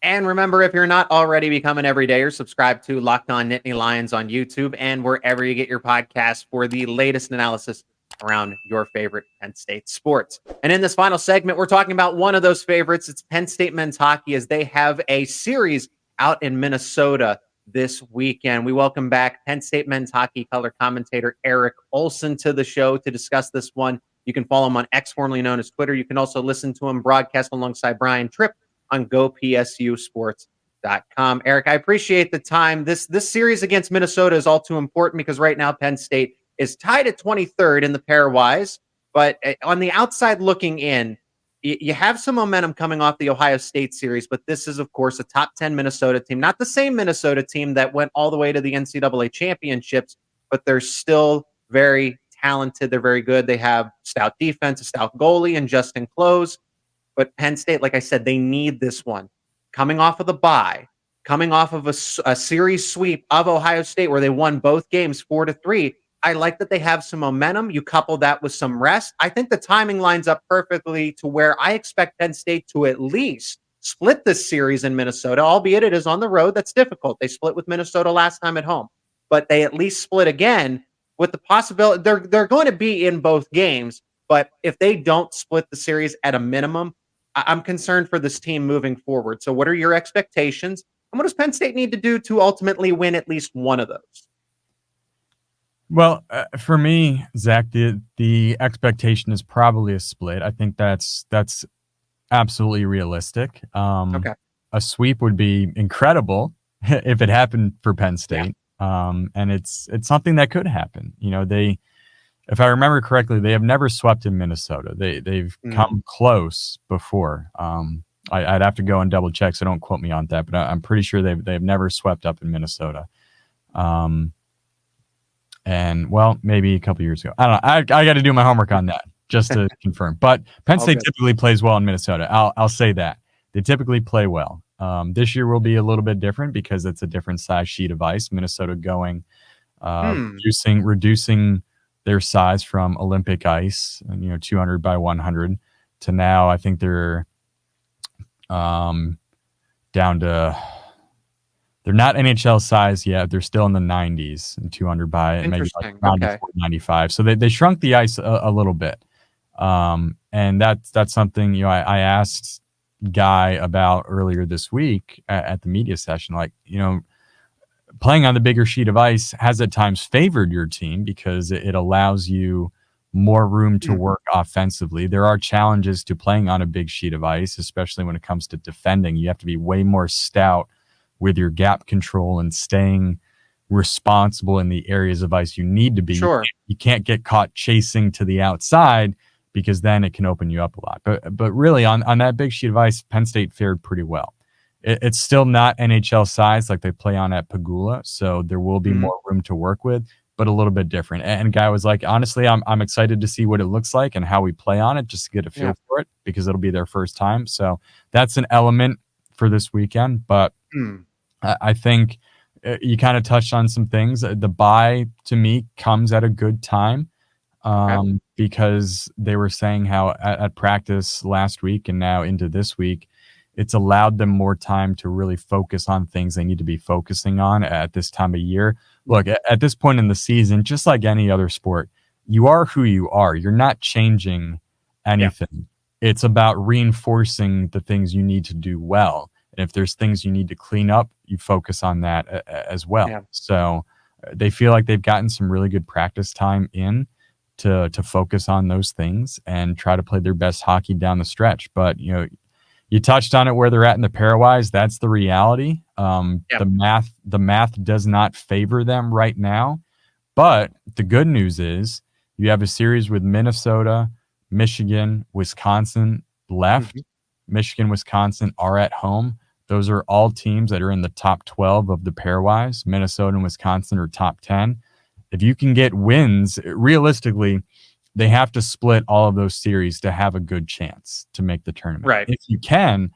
And remember, if you're not already becoming everydayer, subscribe to Locked On Nittany Lions on YouTube and wherever you get your podcasts for the latest analysis around your favorite Penn State sports. And in this final segment, we're talking about one of those favorites. It's Penn State men's hockey, as they have a series out in Minnesota this weekend. We welcome back Penn State men's hockey color commentator Eric Ohlson to the show to discuss this one. You can follow him on X, formerly known as Twitter. You can also listen to him broadcast alongside Brian Tripp on GoPSUSports.com. Eric, I appreciate the time. This series against Minnesota is all too important because right now Penn State is tied at 23rd in the pairwise. But on the outside looking in, you have some momentum coming off the Ohio State series, but this is, of course, a top 10 Minnesota team. Not the same Minnesota team that went all the way to the NCAA championships, but they're still very talented. They're very good. They have stout defense, a stout goalie, and Justin Close. But Penn State, like I said, they need this one. Coming off of the bye, coming off of a series sweep of Ohio State where they won both games 4-3, I like that they have some momentum. You couple that with some rest. I think the timing lines up perfectly to where I expect Penn State to at least split this series in Minnesota, albeit it is on the road. That's difficult. They split with Minnesota last time at home, but they at least split again with the possibility they're going to be in both games. But if they don't split the series at a minimum, I'm concerned for this team moving forward. So what are your expectations? And what does Penn State need to do to ultimately win at least one of those? Well, for me, Zach, the expectation is probably a split. I think that's absolutely realistic. Okay. A sweep would be incredible if it happened for Penn State. Yeah. And it's something that could happen. You know, if I remember correctly, they have never swept in Minnesota. They've come close before. I'd have to go and double check, so don't quote me on that, but I'm pretty sure they've never swept up in Minnesota. And well, maybe a couple years ago. I don't know. I got to do my homework on that just to confirm. But Penn State typically plays well in Minnesota. I'll say that. They typically play well. This year will be a little bit different because it's a different size sheet of ice. Minnesota going reducing their size from Olympic ice, 200 by 100 to now I think they're down to. They're not NHL size yet. They're still in the 90s and 200 by maybe like 95. So they shrunk the ice a little bit. And that's something, I asked Guy about earlier this week at the media session. Like, playing on the bigger sheet of ice has at times favored your team because it allows you more room to work offensively. There are challenges to playing on a big sheet of ice, especially when it comes to defending. You have to be way more stout with your gap control and staying responsible in the areas of ice you need to be. Sure. You can't get caught chasing to the outside because then it can open you up a lot. But really on that big sheet of ice, Penn State fared pretty well. It's still not NHL size like they play on at Pagula, so there will be more room to work with, but a little bit different. And Guy was like, honestly, I'm excited to see what it looks like and how we play on it just to get a feel for it because it'll be their first time. So that's an element for this weekend. But I think you kind of touched on some things. The bye, to me, comes at a good time because they were saying how at practice last week and now into this week, it's allowed them more time to really focus on things they need to be focusing on at this time of year. Look, at this point in the season, just like any other sport, you are who you are. You're not changing anything. Yeah. It's about reinforcing the things you need to do well. And if there's things you need to clean up, you focus on that as well. Yeah. So they feel like they've gotten some really good practice time in to focus on those things and try to play their best hockey down the stretch. But, you touched on it where they're at in the pairwise. That's the reality. The math does not favor them right now. But the good news is you have a series with Minnesota, Michigan, Wisconsin left. Michigan, Wisconsin are at home. Those are all teams that are in the top 12 of the pairwise. Minnesota and Wisconsin are top 10. If you can get wins, realistically, they have to split all of those series to have a good chance to make the tournament. Right. If you can,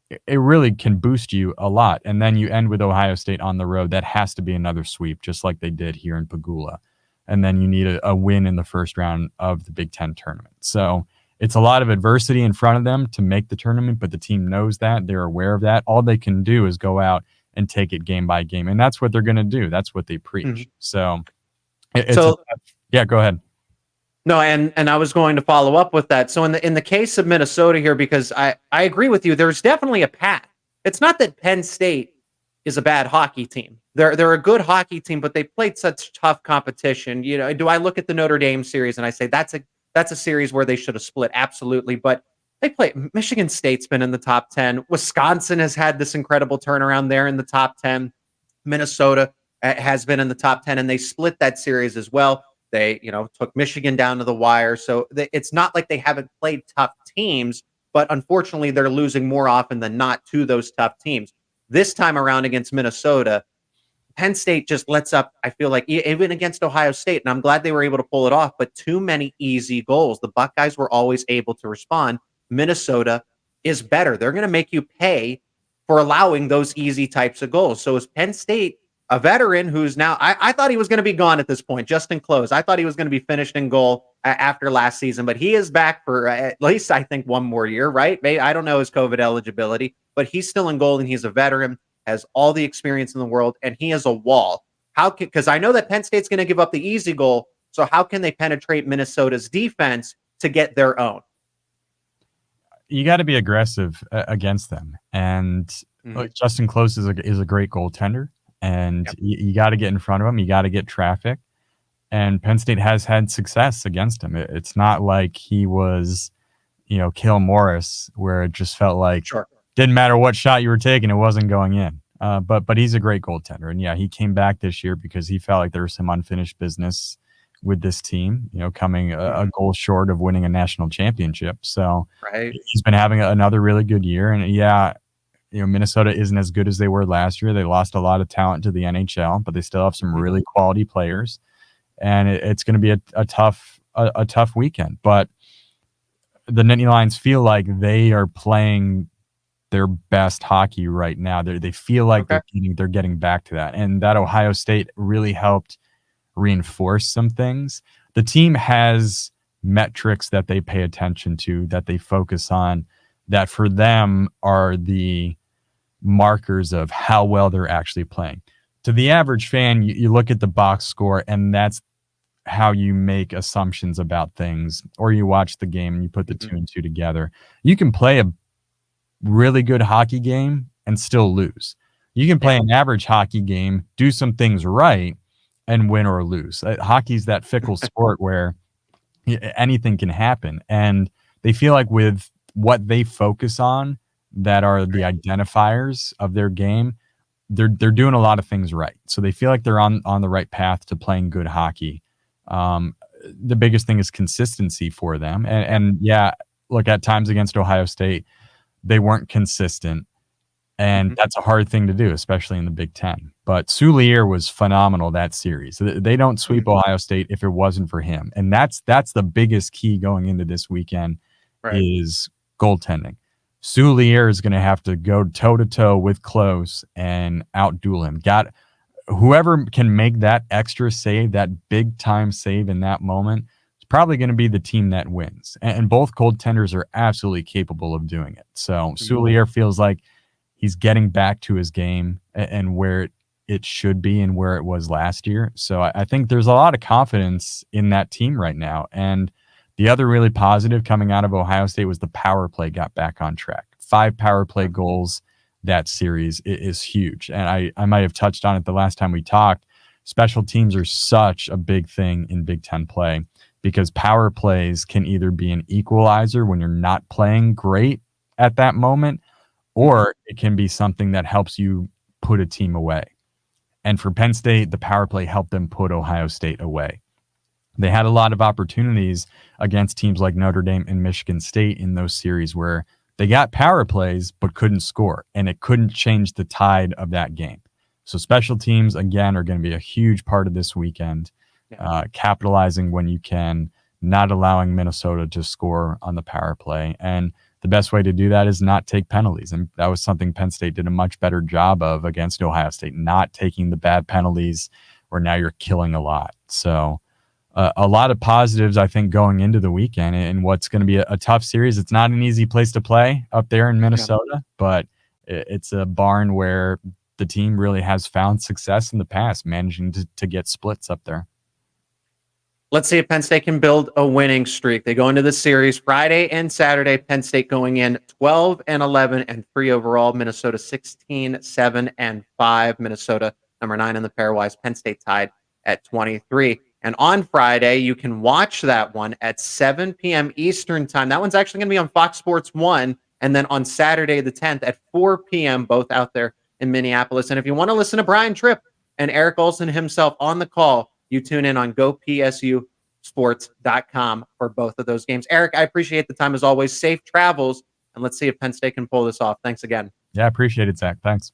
it really can boost you a lot. And then you end with Ohio State on the road. That has to be another sweep, just like they did here in Pagula. And then you need a win in the first round of the Big Ten tournament. So it's a lot of adversity in front of them to make the tournament, but the team knows that. They're aware of that. All they can do is go out and take it game by game. And that's what they're going to do. That's what they preach. Mhm. So, go ahead. No, and I was going to follow up with that. So in the case of Minnesota here, because I agree with you, there's definitely a path. It's not that Penn State is a bad hockey team. They're a good hockey team, but they played such tough competition. You know, do I look at the Notre Dame series and I say that's a series where they should have split? Absolutely. But they play Michigan State's been in the top 10. Wisconsin has had this incredible turnaround there in the top 10. Minnesota has been in the top 10, and they split that series as well. They, took Michigan down to the wire. So it's not like they haven't played tough teams, but unfortunately they're losing more often than not to those tough teams. This time around against Minnesota, Penn State just lets up, I feel like, even against Ohio State, and I'm glad they were able to pull it off, but too many easy goals. The Buckeyes were always able to respond. Minnesota is better. They're going to make you pay for allowing those easy types of goals. So is Penn State a veteran who's now, I thought he was going to be gone at this point, Justin Close. I thought he was going to be finished in goal after last season, but he is back for at least, I think, one more year, right? I don't know his COVID eligibility, but he's still in goal, and he's a veteran, has all the experience in the world, and he is a wall. Because I know that Penn State's going to give up the easy goal, so how can they penetrate Minnesota's defense to get their own? You got to be aggressive against them. And Justin Close is a great goaltender. And you got to get in front of him. You got to get traffic. And Penn State has had success against him. It's not like he was, Cale Morris, where it just felt like didn't matter what shot you were taking, it wasn't going in. But he's a great goaltender. And he came back this year because he felt like there was some unfinished business with this team, coming a goal short of winning a national championship. So he's been having another really good year. And Minnesota isn't as good as they were last year. They lost a lot of talent to the NHL, but they still have some really quality players, and it's going to be a tough weekend. But the Nittany Lions feel like they are playing their best hockey right now. They feel like they're getting back to that, and that Ohio State really helped reinforce some things. The team has metrics that they pay attention to, that they focus on, that for them are the markers of how well they're actually playing. To the average fan, you look at the box score, and that's how you make assumptions about things, or you watch the game and you put the two and two together. You can play a really good hockey game and still lose. You can play an average hockey game, do some things right, and win or lose. Hockey's that fickle sport where anything can happen. And they feel like with what they focus on, that are the identifiers of their game, they're doing a lot of things right. So they feel like they're on the right path to playing good hockey. The biggest thing is consistency for them. And look, at times against Ohio State, they weren't consistent. And that's a hard thing to do, especially in the Big Ten. But Soulier was phenomenal that series. They don't sweep Ohio State if it wasn't for him. And that's the biggest key going into this weekend is goaltending. Soulier is going to have to go toe-to-toe with Close and out-duel him. Whoever can make that extra save, that big-time save in that moment, is probably going to be the team that wins. And both goaltenders are absolutely capable of doing it. So Soulier feels like he's getting back to his game and where it should be and where it was last year. So I think there's a lot of confidence in that team right now. And the other really positive coming out of Ohio State was the power play got back on track. 5 power play goals that series is huge. And I might have touched on it the last time we talked. Special teams are such a big thing in Big Ten play because power plays can either be an equalizer when you're not playing great at that moment, or it can be something that helps you put a team away. And for Penn State, the power play helped them put Ohio State away. They had a lot of opportunities against teams like Notre Dame and Michigan State in those series where they got power plays but couldn't score, and it couldn't change the tide of that game. So special teams, again, are going to be a huge part of this weekend, capitalizing when you can, not allowing Minnesota to score on the power play. And the best way to do that is not take penalties. And that was something Penn State did a much better job of against Ohio State, not taking the bad penalties where now you're killing a lot. So a lot of positives, I think, going into the weekend and what's going to be a tough series. It's not an easy place to play up there in Minnesota, but it's a barn where the team really has found success in the past, managing to get splits up there. Let's see if Penn State can build a winning streak. They go into the series Friday and Saturday. Penn State going in 12-11 and 3 overall. Minnesota 16-7-5. Minnesota number 9 in the pairwise. Penn State tied at 23. And on Friday, you can watch that one at 7 p.m. Eastern time. That one's actually going to be on Fox Sports 1. And then on Saturday the 10th at 4 p.m., both out there in Minneapolis. And if you want to listen to Brian Tripp and Eric Ohlson himself on the call, you tune in on gopsusports.com for both of those games. Eric, I appreciate the time as always. Safe travels, and let's see if Penn State can pull this off. Thanks again. Yeah, I appreciate it, Zach. Thanks.